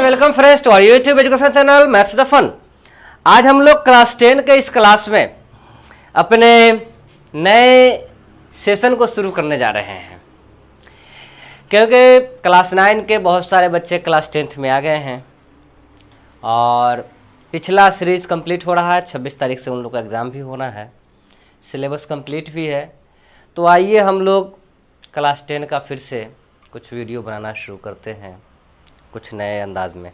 Welcome friends to our YouTube education channel maths the fun. आज हम लोग class 10 के इस क्लास में अपने नए सेशन को शुरू करने जा रहे हैं, क्योंकि क्लास 9 के बहुत सारे बच्चे क्लास 10th में आ गए हैं और पिछला सीरीज कंप्लीट हो रहा है। 26 तारीख से उन लोग का एग्ज़ाम भी होना है, सिलेबस कंप्लीट भी है। तो आइए हम लोग क्लास 10 का फिर से कुछ वीडियो बनाना शुरू करते हैं कुछ नए अंदाज में।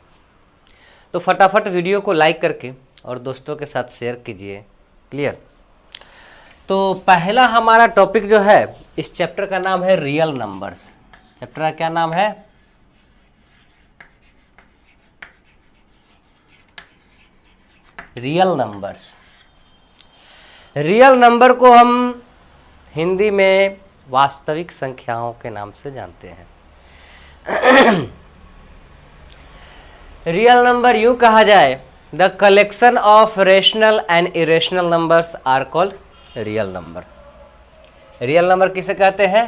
तो फटाफट वीडियो को लाइक करके और दोस्तों के साथ शेयर कीजिए। क्लियर? तो पहला हमारा टॉपिक जो है इस चैप्टर का नाम है रियल नंबर्स। चैप्टर का क्या नाम है? Real numbers. रियल नंबर को हम हिंदी में वास्तविक संख्याओं के नाम से जानते हैं। रियल नंबर यूं कहा जाए, the collection of rational and irrational numbers are called real number. Real number किसे कहते हैं?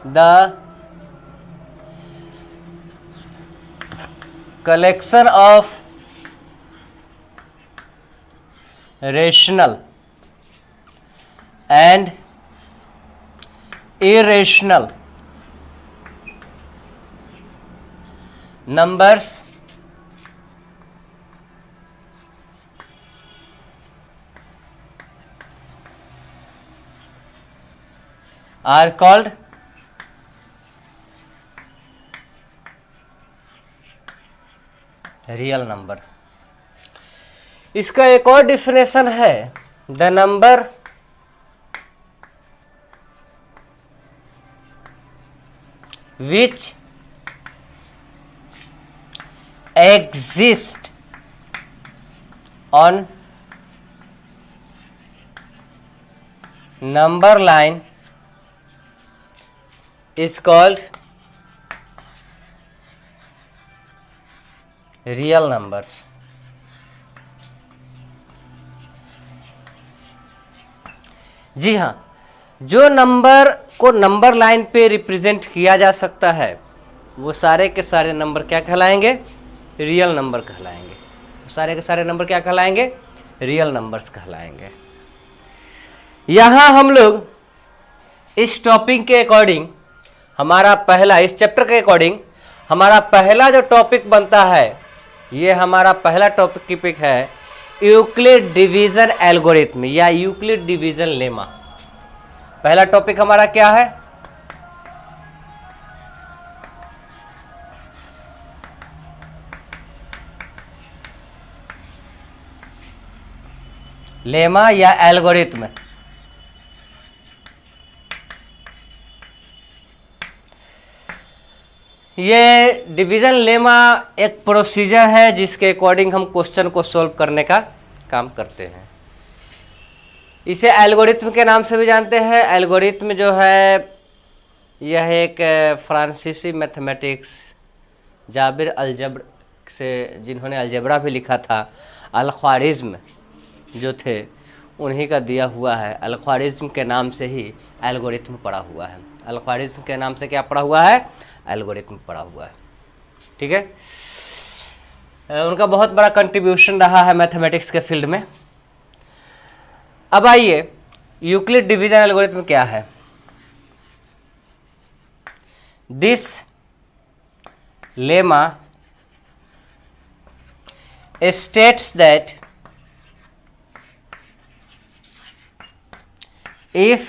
The collection of rational and irrational numbers are called real number. इसका एक और डिफिनेशन है, the number which exist on number line is called real numbers। जी हाँ, जो नंबर को नंबर लाइन पे रिप्रेजेंट किया जा सकता है वो सारे के सारे नंबर क्या कहलाएंगे? रियल नंबर कहलाएंगे। सारे के सारे नंबर क्या कहलाएंगे? रियल नंबर्स कहलाएंगे। यहाँ हम लोग इस टॉपिक के अकॉर्डिंग हमारा पहला, इस चैप्टर के अकॉर्डिंग हमारा पहला जो टॉपिक बनता है, ये हमारा पहला टॉपिक है यूक्लिड डिवीजन एल्गोरिथम या यूक्लिड डिवीजन लेमा। पहला टॉपिक हमारा क्या है? लेमा या एल्गोरिथम। ये डिवीजन लेमा एक प्रोसीजर है जिसके अकॉर्डिंग हम क्वेश्चन को सॉल्व करने का काम करते हैं। इसे एल्गोरिथम के नाम से भी जानते हैं। एल्गोरिथम जो है यह एक फ्रांसीसी मैथमेटिक्स जाबिर अलजब्र से, जिन्होंने अलजब्रा भी लिखा था, अल-ख्वारिज़्म जो थे उन्हीं का दिया हुआ है। अल-ख्वारिज़्म के नाम से ही एल्गोरिथम पड़ा हुआ है। अल-ख्वारिज़्म के नाम से क्या पड़ा हुआ है? एल्गोरिथम पड़ा हुआ है। ठीक है, उनका बहुत बड़ा कंट्रीब्यूशन रहा है मैथमेटिक्स के फील्ड में। अब आइए, यूक्लिड डिवीजन एल्गोरिथम क्या है? This lemma states that if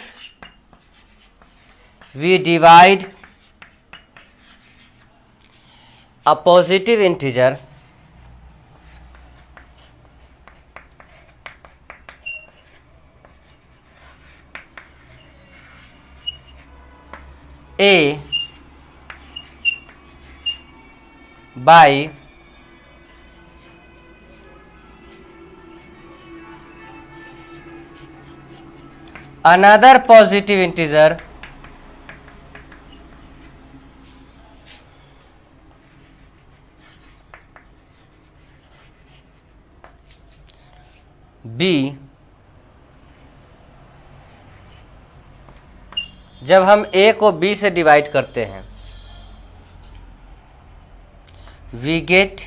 we divide a positive integer a by another positive integer b, जब हम a को b से डिवाइड करते हैं we get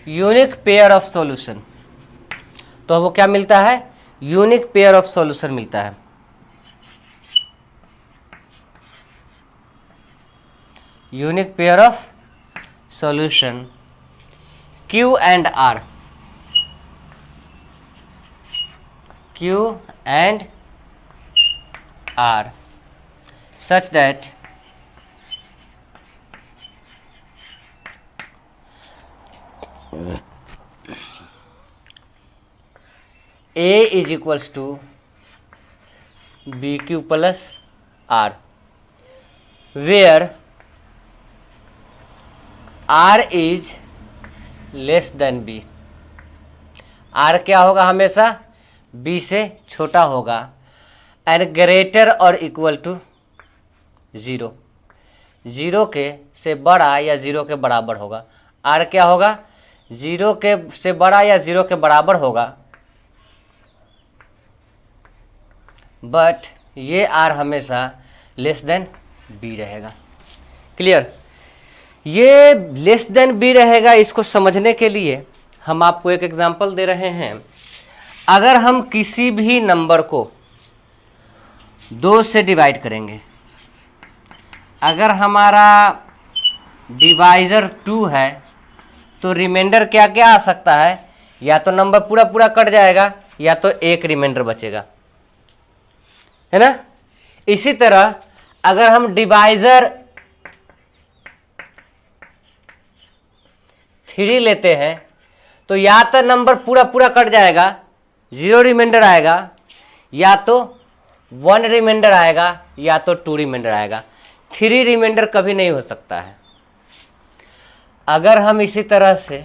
unique pair of solution. तो वो क्या मिलता है, यूनिक पेयर ऑफ सॉल्यूशन मिलता है। Unique pair of solution Q and R, Q and R such that A is equals to BQ plus R, where R is less than B. R क्या होगा, हमेशा बी से छोटा होगा, and greater और equal to zero, zero के से बड़ा या ज़ीरो के बराबर होगा। आर क्या होगा, ज़ीरो के से बड़ा या ज़ीरो के बराबर होगा, बट ये आर हमेशा लेस देन बी रहेगा। क्लियर, ये लेस देन बी रहेगा। इसको समझने के लिए हम आपको एक एग्जांपल दे रहे हैं। अगर हम किसी भी नंबर को 2 से डिवाइड करेंगे, अगर हमारा डिवाइज़र 2 है तो रिमाइंडर क्या क्या आ सकता है, या तो नंबर पूरा पूरा कट जाएगा या तो एक रिमाइंडर बचेगा, है ना। इसी तरह अगर हम डिवाइज़र 3 लेते हैं तो या तो नंबर पूरा पूरा कट जाएगा, 0 रिमाइंडर आएगा, या तो 1 रिमाइंडर आएगा, या तो 2 रिमाइंडर आएगा। 3 रिमाइंडर कभी नहीं हो सकता है। अगर हम इसी तरह से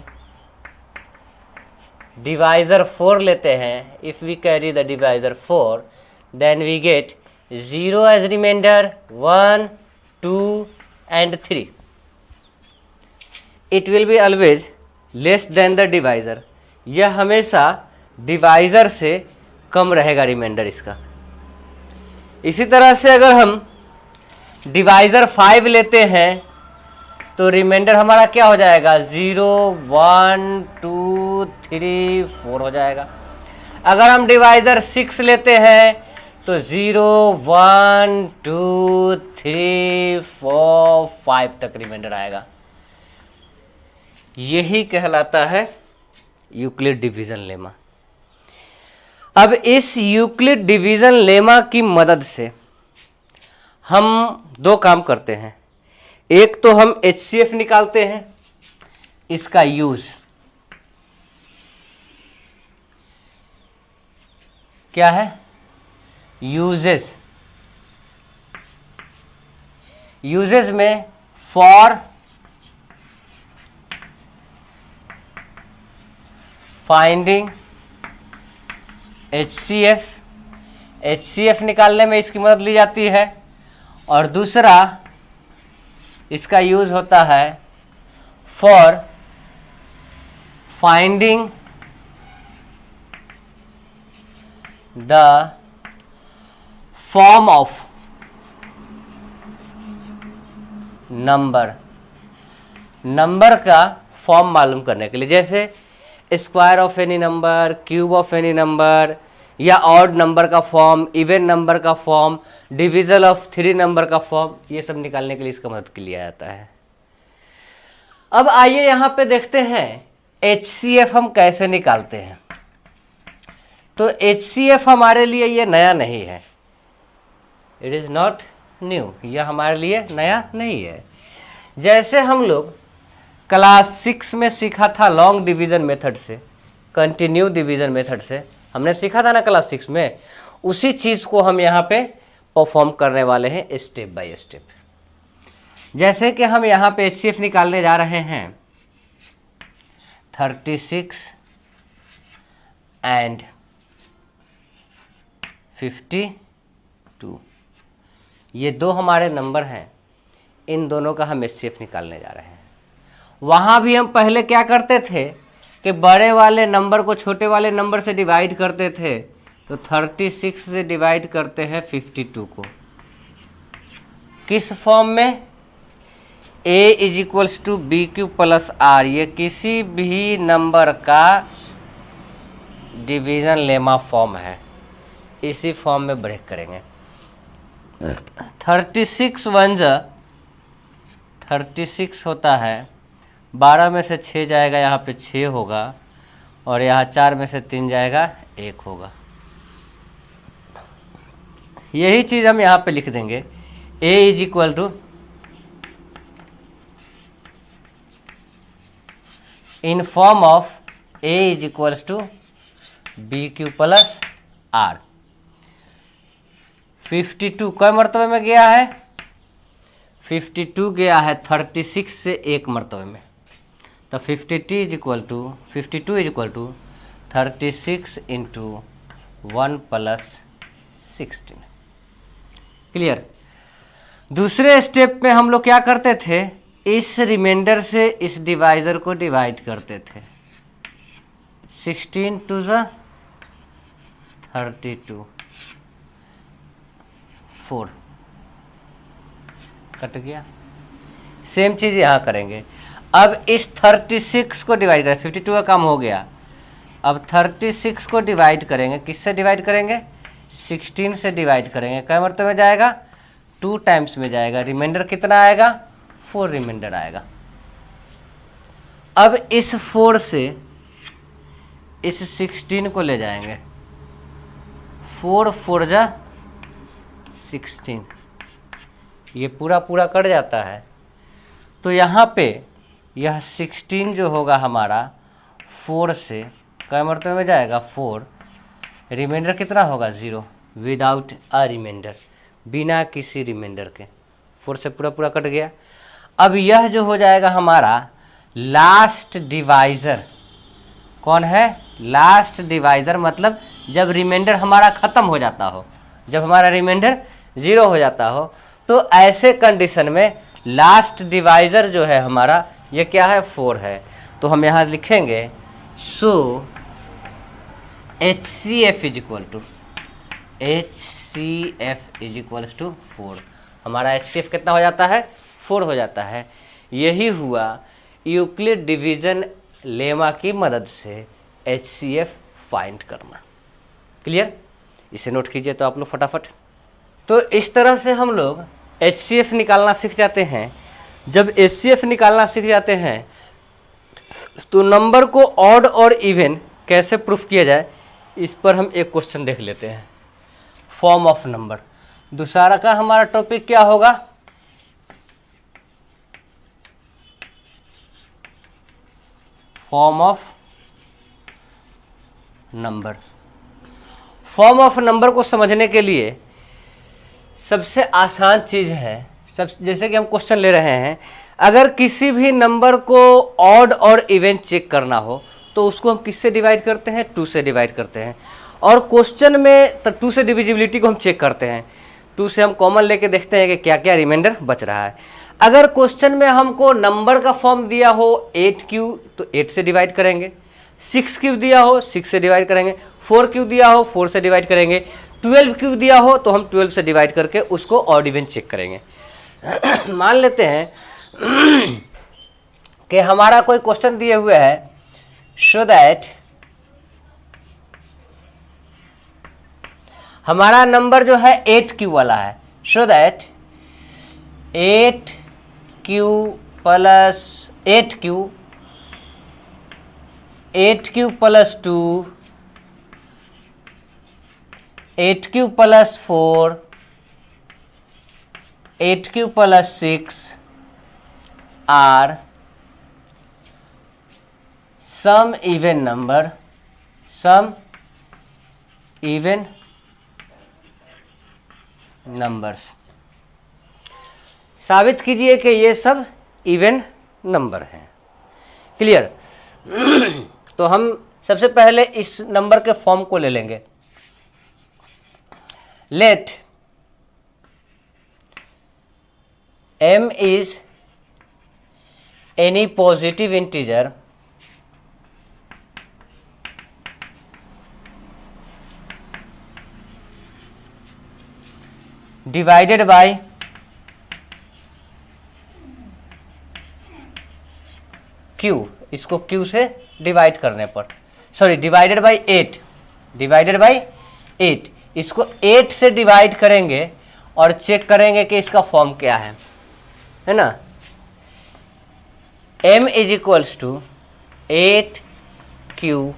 डिवाइज़र 4 लेते हैं, if we carry the divisor 4, then we get 0 as remainder, 1, 2 and 3। It will be always less than the divisor. यह हमेशा डिवाइज़र से कम रहेगा रिमाइंडर इसका। इसी तरह से अगर हम डिवाइज़र 5 लेते हैं तो रिमाइंडर हमारा क्या हो जाएगा, 0, 1, 2, 3, 4 हो जाएगा। अगर हम डिवाइज़र 6 लेते हैं तो 0, 1, 2, 3, 4, 5 तक रिमाइंडर आएगा। यही कहलाता है यूक्लिड डिवीज़न लेमा। अब इस यूक्लिड डिवीज़न लेमा की मदद से हम 2 काम करते हैं। एक तो हम HCF निकालते हैं, इसका यूज क्या है, यूजेस। यूजेस में फॉर फाइंडिंग HCF, HCF निकालने में इसकी मदद ली जाती है। और दूसरा इसका यूज होता है for finding the form of number. Number का फॉर्म मालूम करने के लिए, जैसे square of any number, cube of any number, या ऑड नंबर का फॉर्म, इवन नंबर का फॉर्म, डिविजन ऑफ 3 नंबर का फॉर्म, ये सब निकालने के लिए इसका मदद के लिया जाता है। अब आइए यहाँ पे देखते हैं HCF हम कैसे निकालते हैं। तो HCF हमारे लिए ये नया नहीं है, इट इज़ नॉट न्यू, यह हमारे लिए नया नहीं है। जैसे हम लोग क्लास 6 में सीखा था लॉन्ग डिवीज़न मेथड से, कंटिन्यू डिवीज़न मेथड से हमने सीखा था ना क्लास 6 में, उसी चीज़ को हम यहाँ पे परफॉर्म करने वाले हैं स्टेप बाय स्टेप। जैसे कि हम यहाँ पे HCF निकालने जा रहे हैं 36 एंड 52, ये 2 हमारे नंबर हैं, इन दोनों का हम HCF निकालने जा रहे हैं। वहाँ भी हम पहले क्या करते थे कि बड़े वाले नंबर को छोटे वाले नंबर से डिवाइड करते थे, तो 36 से डिवाइड करते हैं 52 को, किस फॉर्म में, a is equals to B Q plus R, ये किसी भी नंबर का डिवीज़न लेमा फॉर्म है, इसी फॉर्म में ब्रेक करेंगे। 36 वन जा 36 होता है, 12 में से 6 जाएगा, यहाँ पे 6 होगा, और यहाँ 4 में से 3 जाएगा, 1 होगा। यही चीज़ हम यहाँ पे लिख देंगे, a is equal to in form of a is equals to B Q plus R. 52 कई मरतबे में गया है, 52 गया है 36 से एक मरतबे में, तो 52 is equal to 36 into 1 plus 16। Clear. दूसरे स्टेप में हम लोग क्या करते थे, इस रिमाइंडर से इस डिवाइजर को डिवाइड करते थे। 16 टू ज़ 32, 4 कट गया। सेम चीज़ यहाँ करेंगे। अब इस 36 को डिवाइड करें, 52 का काम हो गया, अब 36 को डिवाइड करेंगे, किससे डिवाइड करेंगे, 16 से डिवाइड करेंगे। कई मरतबे में जाएगा, 2 टाइम्स में जाएगा। रिमाइंडर कितना आएगा, 4 रिमाइंडर आएगा। अब इस 4 से इस 16 को ले जाएंगे, 4 4 जा 16, ये पूरा पूरा कट जाता है। तो यहाँ पे यह 16 जो होगा हमारा 4 से कई मरतबे में जाएगा, 4, रिमाइंडर कितना होगा, 0, विदाउट अ रिमाइंडर, बिना किसी रिमाइंडर के। 4 से पूरा पूरा कट गया। अब यह जो हो जाएगा हमारा लास्ट डिवाइज़र, कौन है, लास्ट डिवाइज़र, मतलब जब रिमाइंडर हमारा ख़त्म हो जाता हो, जब हमारा रिमाइंडर 0 हो जाता हो, तो ऐसे कंडीशन में लास्ट डिवाइज़र जो है हमारा, ये क्या है, 4 है। तो हम यहाँ लिखेंगे, सो HCF इज इक्वल्स टू 4। हमारा HCF कितना हो जाता है, 4 हो जाता है। यही हुआ यूक्लिड डिवीज़न लेमा की मदद से HCF फाइंड करना। क्लियर। इसे नोट कीजिए तो आप लोग फटाफट। तो इस तरह से हम लोग HCF निकालना सीख जाते हैं। जब HCF निकालना सीख जाते हैं तो नंबर को ऑड और इवन कैसे प्रूफ किया जाए, इस पर हम एक क्वेश्चन देख लेते हैं। फॉर्म ऑफ नंबर, दूसरा का हमारा टॉपिक क्या होगा, form of number. Form of number को समझने के लिए सबसे आसान चीज़ है, जैसे कि हम क्वेश्चन ले रहे हैं, अगर किसी भी नंबर को ऑड और इवन चेक करना हो तो उसको हम किससे डिवाइड करते हैं, 2 से डिवाइड करते हैं। और क्वेश्चन में तो 2 से डिविजिबिलिटी को हम चेक करते हैं, 2 से हम कॉमन लेके देखते हैं कि क्या क्या रिमाइंडर बच रहा है। अगर क्वेश्चन में हमको नंबर का फॉर्म दिया हो 8Q तो 8 से डिवाइड करेंगे, 6Q दिया हो 6 से डिवाइड करेंगे, 4Q दिया हो 4 से डिवाइड करेंगे, 12Q दिया हो तो हम 12 से डिवाइड करके उसको ऑड इवन चेक करेंगे। मान लेते हैं कि हमारा कोई क्वेश्चन दिए हुए है, शो दैट हमारा नंबर जो है 8Q वाला है, show that 8Q plus 8Q 8Q plus 2 8Q plus 4 8Q plus 6 are some even number, some even numbers. साबित कीजिए कि ये सब इवन नंबर हैं। क्लियर। तो हम सबसे पहले इस नंबर के फॉर्म को ले लेंगे। Let m is any positive integer divided by Q, इसको क्यू से डिवाइड करने पर, sorry divided by 8, divided by 8, इसको 8 से डिवाइड करेंगे और चेक करेंगे कि इसका फॉर्म क्या है ना। m is equals to 8q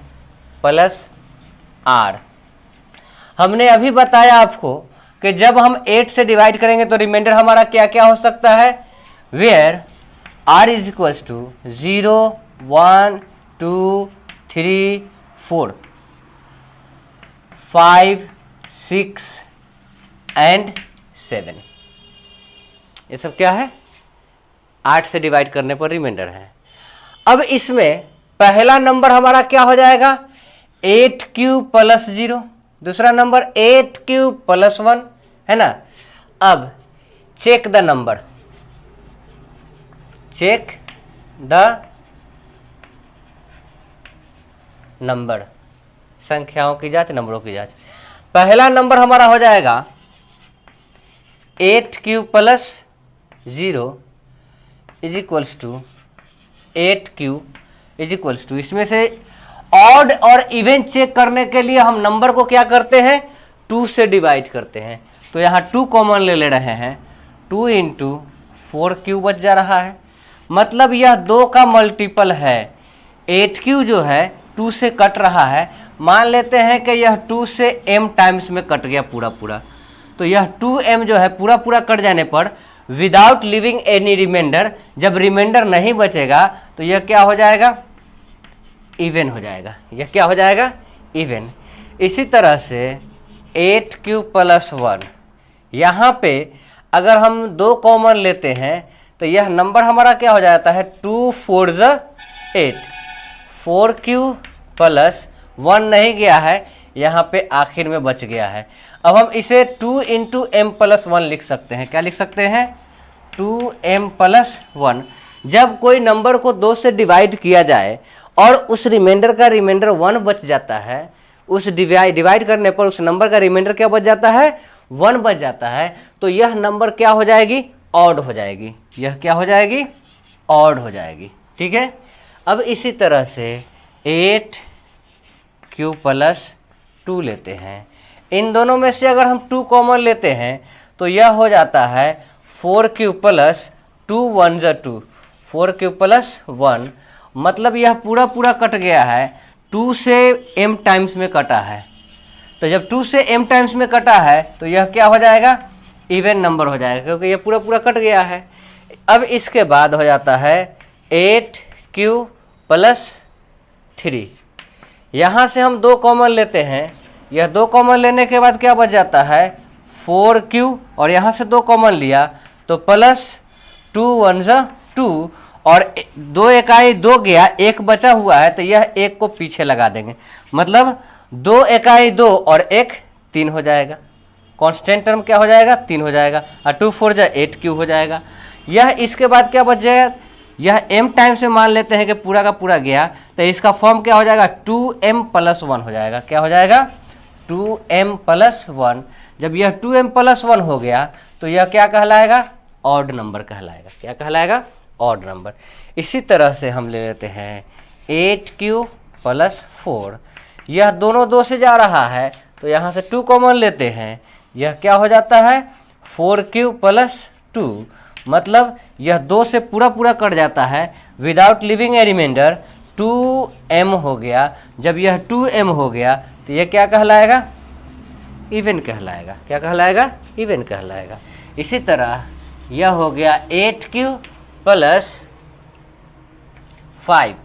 plus r। हमने अभी बताया आपको कि जब हम 8 से डिवाइड करेंगे तो रिमाइंडर हमारा क्या क्या हो सकता है, where r is equals to 0, 1, 2, 3, 4, 5, 6 and 7। ये सब क्या है, 8 से डिवाइड करने पर रिमाइंडर है। अब इसमें पहला नंबर हमारा क्या हो जाएगा, 8q प्लस 0, दूसरा नंबर 8q प्लस 1, है ना। अब check the number, check the number, संख्याओं की जांच, नंबरों की जांच। पहला नंबर हमारा हो जाएगा 8q plus 0 is equals to 8q is equals to, इसमें से ऑड और इवन चेक करने के लिए हम नंबर को क्या करते हैं, 2 से डिवाइड करते हैं। तो यहाँ 2 कॉमन ले रहे हैं, 2 इंटू 4q बच जा रहा है, मतलब यह 2 का मल्टीपल है। 8q जो है 2 से कट रहा है, मान लेते हैं कि यह 2 से m टाइम्स में कट गया पूरा पूरा, तो यह 2m जो है पूरा पूरा कट जाने पर विदाउट लिविंग एनी रिमाइंडर, जब रिमाइंडर नहीं बचेगा तो यह क्या हो जाएगा, इवन हो जाएगा। यह क्या हो जाएगा, इवन। इसी तरह से 8q प्लस 1, यहाँ पे अगर हम 2 कॉमन लेते हैं तो यह नंबर हमारा क्या हो जाता है, 2 4 8, 4q प्लस 1 नहीं गया है, यहाँ पे आखिर में बच गया है। अब हम इसे 2 इंटू m प्लस 1 लिख सकते हैं, क्या लिख सकते हैं, 2m प्लस 1। जब कोई नंबर को 2 से डिवाइड किया जाए और उस रिमाइंडर का रिमाइंडर 1 बच जाता है, उस डिवाइड करने पर उस नंबर का रिमाइंडर क्या बच जाता है, 1 बच जाता है, तो यह नंबर क्या हो जाएगी, ऑड हो जाएगी। यह क्या हो जाएगी, ऑड हो जाएगी। ठीक है। अब इसी तरह से 8q प्लस 2 लेते हैं, इन दोनों में से अगर हम 2 कॉमन लेते हैं तो यह हो जाता है 4q प्लस 2 1 2, 4q प्लस 1, मतलब यह पूरा पूरा कट गया है, 2 से m टाइम्स में कटा है। तो जब 2 से m टाइम्स में कटा है तो यह क्या हो जाएगा, इवन नंबर हो जाएगा, क्योंकि यह पूरा पूरा कट गया है। अब इसके बाद हो जाता है 8q प्लस 3, यहाँ से हम 2 कॉमन लेते हैं, यह 2 कॉमन लेने के बाद क्या बच जाता है, 4q, और यहाँ से 2 कॉमन लिया तो प्लस 2 1 2, और 2 इकाई 2 गया, 1 बचा हुआ है, तो यह 1 को पीछे लगा देंगे, मतलब 2 इकाई 2 और 1 3 हो जाएगा। कांस्टेंट टर्म क्या हो जाएगा, 3 हो जाएगा, और 2 4 8q हो जाएगा। यह इसके बाद क्या बच जाएगा, यह m टाइम्स में मान लेते हैं कि पूरा का पूरा गया, तो इसका फॉर्म क्या हो जाएगा, 2m प्लस 1 हो जाएगा। क्या हो जाएगा, 2m प्लस 1। जब यह 2m प्लस 1 हो गया तो यह क्या कहलाएगा, ऑड नंबर कहलाएगा। क्या कहलाएगा, ऑड नंबर। इसी तरह से हम ले लेते हैं 8q प्लस 4, यह दोनों 2 से जा रहा है तो यहाँ से 2 कॉमन लेते हैं, यह क्या हो जाता है, 4q प्लस 2, मतलब यह 2 से पूरा पूरा कट जाता है, विदाउट लिविंग ए रिमाइंडर 2m हो गया। जब यह 2m हो गया तो यह क्या कहलाएगा, इवन कहलाएगा। क्या कहलाएगा, इवन कहलाएगा। इसी तरह यह हो गया 8q प्लस 5,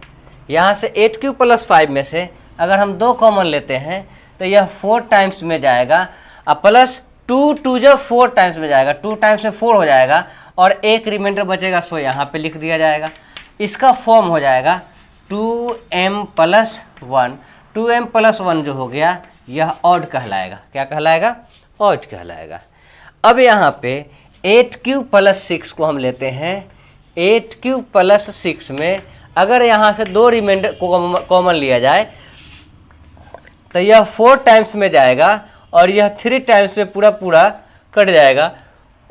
यहाँ से 8q प्लस 5 में से अगर हम 2 कॉमन लेते हैं तो यह 4 टाइम्स में जाएगा, और प्लस 2 2 जब 4 टाइम्स में जाएगा, 2 टाइम्स में 4 हो जाएगा, और एक रिमाइंडर बचेगा, सो यहाँ पे लिख दिया जाएगा। इसका फॉर्म हो जाएगा 2m प्लस 1। 2m प्लस 1 जो हो गया यह ऑड कहलाएगा। क्या कहलाएगा, ऑड कहलाएगा। अब यहाँ पे 8q प्लस 6 को हम लेते हैं। 8q प्लस 6 में अगर यहाँ से 2 रिमाइंडर को कॉमन लिया जाए तो यह 4 टाइम्स में जाएगा, और यह 3 टाइम्स में पूरा पूरा कट जाएगा,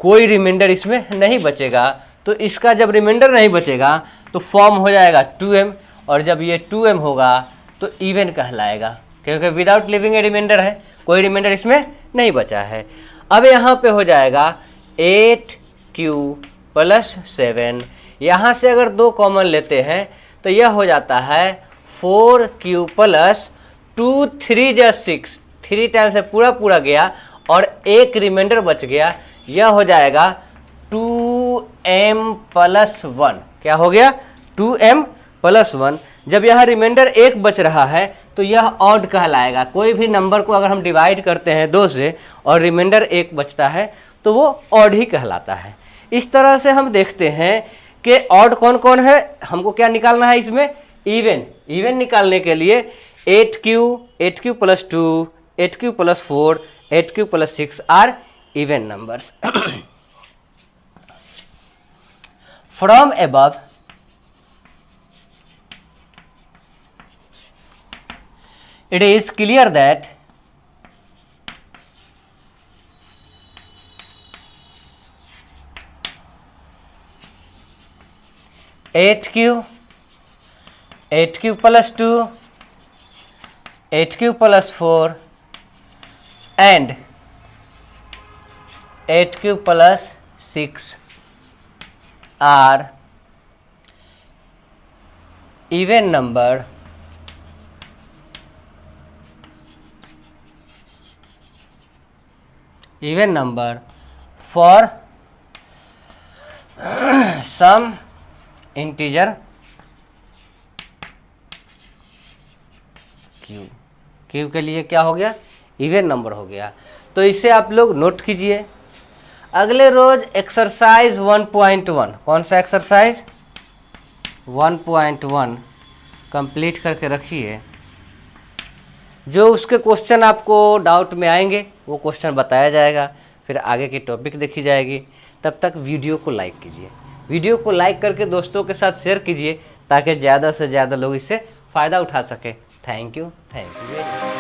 कोई रिमाइंडर इसमें नहीं बचेगा। तो इसका जब रिमाइंडर नहीं बचेगा तो फॉर्म हो जाएगा 2m, और जब ये 2m होगा तो इवन कहलाएगा, क्योंकि विदाउट लिविंग ए रिमाइंडर है, कोई रिमाइंडर इसमें नहीं बचा है। अब यहाँ पे हो जाएगा 8q प्लस 7, यहाँ से अगर 2 कॉमन लेते हैं तो यह हो जाता है 4q प्लस 2 3 जा 6, 3 टाइम से पूरा गया और एक रिमाइंडर बच गया, यह हो जाएगा 2m प्लस 1। क्या हो गया? 2m plus 1। जब यह रिमाइंडर 1 बच रहा है तो यह ऑड कहलाएगा। कोई भी नंबर को अगर हम डिवाइड करते हैं 2 से और रिमाइंडर 1 बचता है तो वो ऑड ही कहलाता है। इस तरह से हम देखते हैं कि ऑड कौन कौन है, हमको क्या निकालना है इसमें? इवन निकालने के लिए 8q plus 2, 8q plus 4, 8q plus 6 are even numbers. From above, it is clear that eight q plus 2, 8q plus 4 and 8q plus 6 are even number for some integer q के लिए क्या हो गया? Even number हो गया। तो इसे आप लोग नोट कीजिए। अगले रोज एक्सरसाइज 1.1, कौन सा एक्सरसाइज? 1.1 कंप्लीट करके रखिए। जो उसके क्वेश्चन आपको डाउट में आएंगे वो क्वेश्चन बताया जाएगा, फिर आगे की टॉपिक देखी जाएगी। तब तक वीडियो को लाइक कीजिए, वीडियो को लाइक करके दोस्तों के साथ शेयर कीजिए ताकि ज़्यादा से ज़्यादा लोग इससे फ़ायदा उठा सके। Thank you very much.